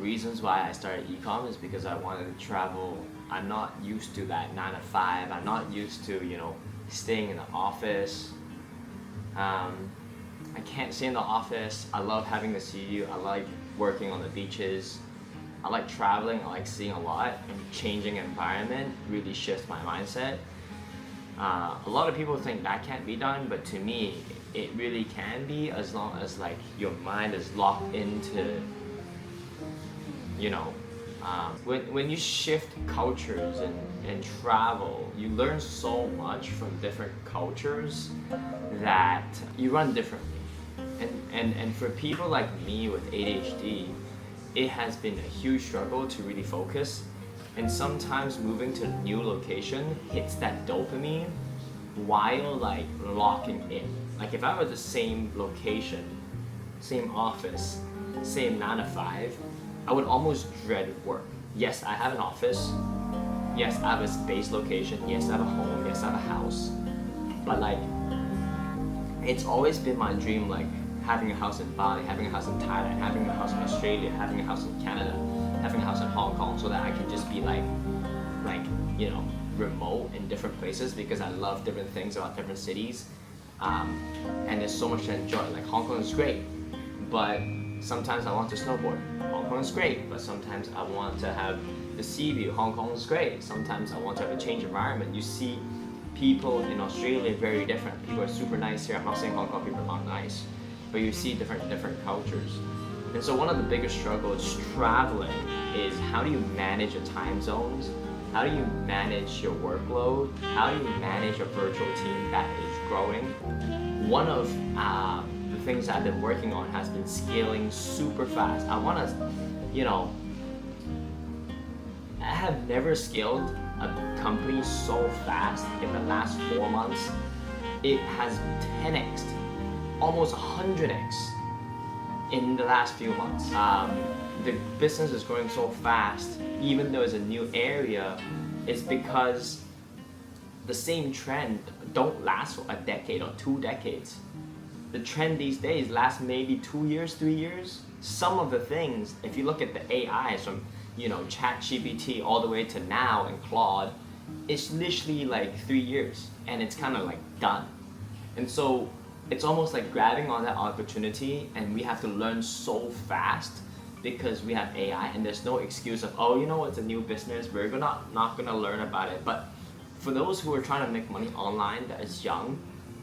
reasons why I started e-com is because I wanted to travel. I'm not used to that 9 to 5. I'm not used to, staying in the office. I can't stay in the office. I love having the sea. I like working on the beaches. I like traveling. I like seeing a lot, and changing environment really shifts my mindset. A lot of people think that can't be done, but to me, it really can be, as long as like your mind is locked into, when you shift cultures and travel, you learn so much from different cultures that you run differently. And for people like me with ADHD, it has been a huge struggle to really focus. And sometimes moving to a new location hits that dopamine while like locking in. Like if I was the same location, same office, same 9 to 5, I would almost dread work. Yes, I have an office. Yes, I have a space location. Yes, I have a home. Yes, I have a house. But like, it's always been my dream, like having a house in Bali, having a house in Thailand, having a house in Australia, having a house in Canada, having a house in Hong Kong, so that I can just be like remote in different places, because I love different things about different cities. And there's so much to enjoy. Like Hong Kong is great, but sometimes I want to snowboard. Hong Kong is great, but sometimes I want to have the sea view. Hong Kong is great. Sometimes I want to have a change environment. You see people in Australia very different. People are super nice here. I'm not saying Hong Kong people are not nice, but you see different cultures. And so one of the biggest struggles traveling is, how do you manage your time zones? How do you manage your workload? How do you manage a virtual team that is growing? One of the things I've been working on has been scaling super fast. I want to, I have never scaled a company so fast in the last 4 months. It has 10x, almost 100x in the last few months. The business is growing so fast, even though it's a new area, it's because the same trend don't last for a decade or 2 decades. The trend these days lasts maybe 2 years, 3 years. Some of the things, if you look at the AIs from ChatGPT all the way to now and Claude, it's literally like 3 years, and it's kind of like done. And so it's almost like grabbing on that opportunity, and we have to learn so fast because we have AI, and there's no excuse of, it's a new business, we're not gonna learn about it. But for those who are trying to make money online that is young,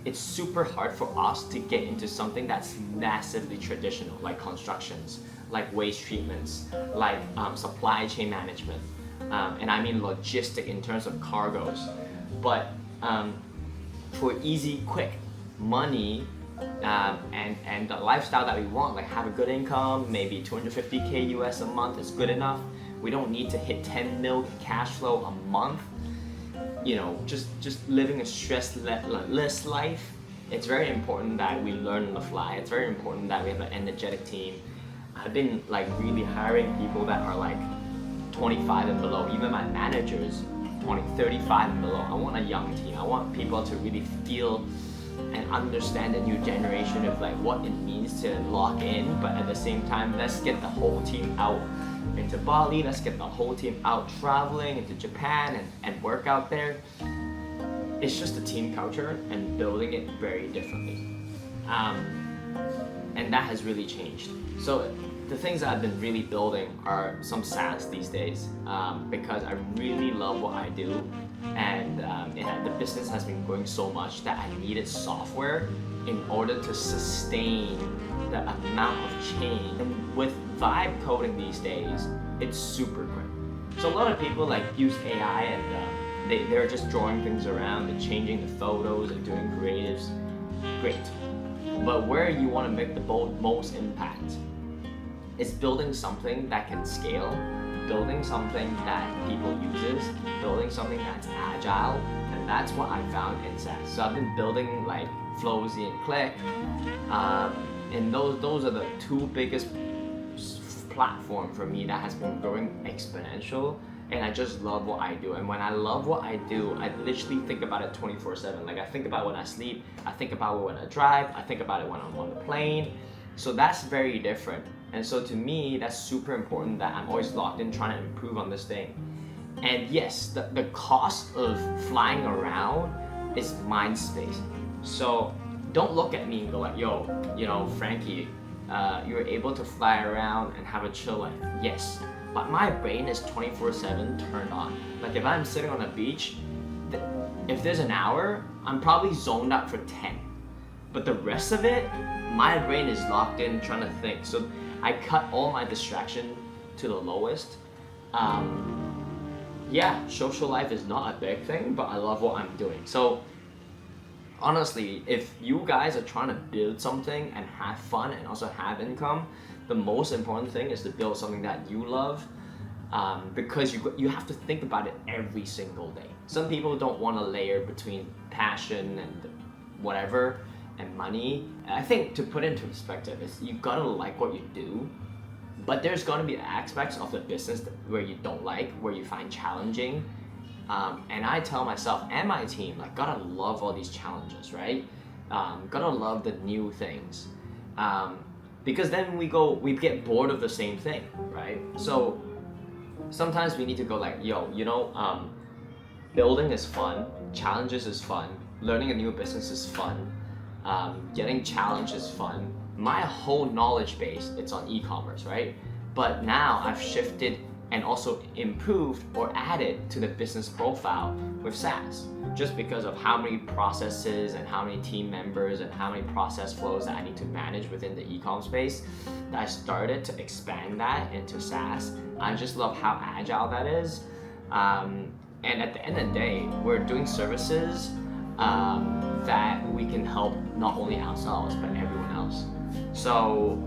it's super hard for us to get into something that's massively traditional, like constructions, like waste treatments, like supply chain management, and I mean logistic in terms of cargoes. But for easy, quick money, and the lifestyle that we want, like have a good income, maybe 250K US a month is good enough. We don't need to hit 10 mil cash flow a month. Just living a stressless life. It's very important that we learn on the fly. It's very important that we have an energetic team. I've been like really hiring people that are like 25 and below. Even my managers, 35 and below. I want a young team. I want people to really feel and understand the new generation of like what it means to lock in, but at the same time, let's get the whole team out into Bali, let's get the whole team out traveling into Japan and work out there. It's just a team culture and building it very differently. And that has really changed. So the things that I've been really building are some SaaS these days, because I really love what I do, and the business has been growing so much that I needed software in order to sustain the amount of change. And with vibe coding these days, it's super quick. So a lot of people like use AI, and they're just drawing things around, they're changing the photos, and doing creatives. Great. But where you want to make the most impact is building something that can scale, building something that people uses, building something that's agile, and that's what I found in SaaS. So I've been building like Flowzy and Click, and those are the 2 biggest platforms for me that has been growing exponential, and I just love what I do. And when I love what I do, I literally think about it 24/7. Like I think about it when I sleep, I think about it when I drive, I think about it when I'm on the plane. So that's very different. And so to me, that's super important that I'm always locked in trying to improve on this thing. And yes, the cost of flying around is mind space. So don't look at me and go like, yo, Frankie, you were able to fly around and have a chill life. Yes, but my brain is 24/7 turned on. Like if I'm sitting on a beach, if there's an hour, I'm probably zoned out for 10. But the rest of it, my brain is locked in trying to think. So I cut all my distraction to the lowest. Yeah, social life is not a big thing, but I love what I'm doing. So honestly, if you guys are trying to build something and have fun and also have income, the most important thing is to build something that you love, because you have to think about it every single day. Some people don't want to layer between passion and whatever and money. And I think to put into perspective is you gotta like what you do, but there's gonna be aspects of the business where you don't like, where you find challenging. And I tell myself and my team, like, gotta love all these challenges, right? Gotta love the new things. Because then we get bored of the same thing, right? So sometimes we need to go like, yo, building is fun, challenges is fun, learning a new business is fun, getting challenged is fun. My whole knowledge base, it's on e-commerce, right? But now I've shifted and also improved or added to the business profile with SaaS, just because of how many processes and how many team members and how many process flows that I need to manage within the e-com space, that I started to expand that into SaaS. I just love how agile that is. And at the end of the day, we're doing services that we can help not only ourselves, but everyone else. So,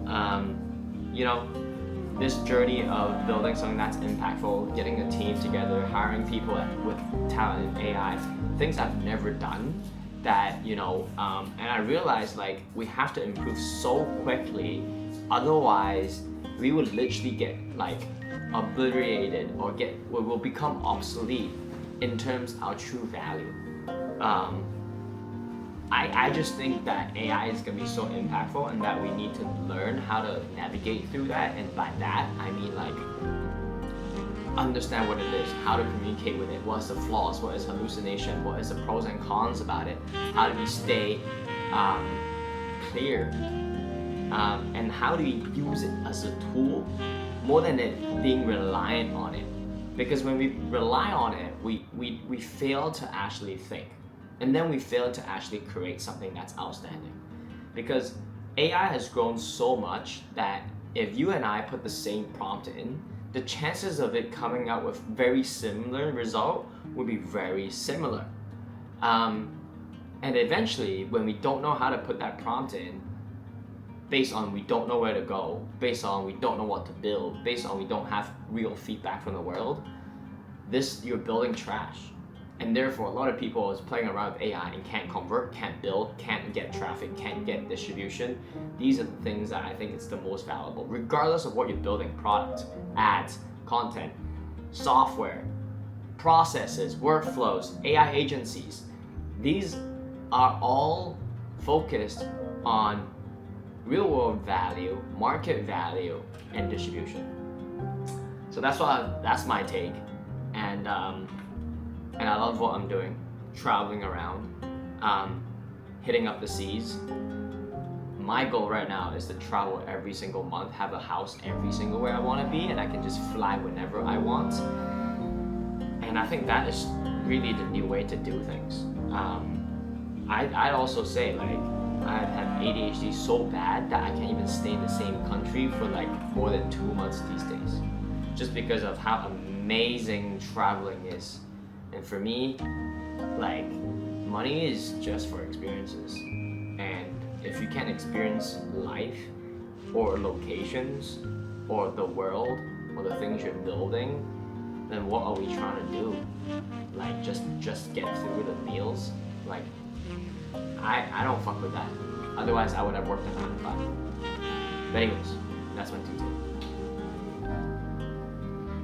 this journey of building something that's impactful, getting a team together, hiring people with talent in AI, things I've never done that, and I realized like we have to improve so quickly, otherwise we would literally get like obliterated or we will become obsolete in terms of our true value. I just think that AI is going to be so impactful and that we need to learn how to navigate through that. And by that, I mean like understand what it is, how to communicate with it, what's the flaws, what is hallucination, what is the pros and cons about it, how do we stay clear, and how do we use it as a tool more than it being reliant on it. Because when we rely on it, we fail to actually think. And then we fail to actually create something that's outstanding. Because AI has grown so much that if you and I put the same prompt in, the chances of it coming out with very similar result would be very similar. And eventually, when we don't know how to put that prompt in, based on we don't know where to go, based on we don't know what to build, based on we don't have real feedback from the world, you're building trash. And therefore, a lot of people is playing around with AI and can't convert, can't build, can't get traffic, can't get distribution. These are the things that I think is the most valuable, regardless of what you're building: product, ads, content, software, processes, workflows, AI agencies. These are all focused on real world value, market value, and distribution. So that's my take. And I love what I'm doing, traveling around, hitting up the seas. My goal right now is to travel every single month, have a house every single where I want to be, and I can just fly whenever I want. And I think that is really the new way to do things. I'd also say like I have ADHD so bad that I can't even stay in the same country for like more than 2 months these days, just because of how amazing traveling is. And for me, like, money is just for experiences. And if you can't experience life or locations or the world or the things you're building, then what are we trying to do? Like, just get through the meals? Like, I don't fuck with that. Otherwise, I would have worked a 9 to 5. But anyways, that's my 2 cents.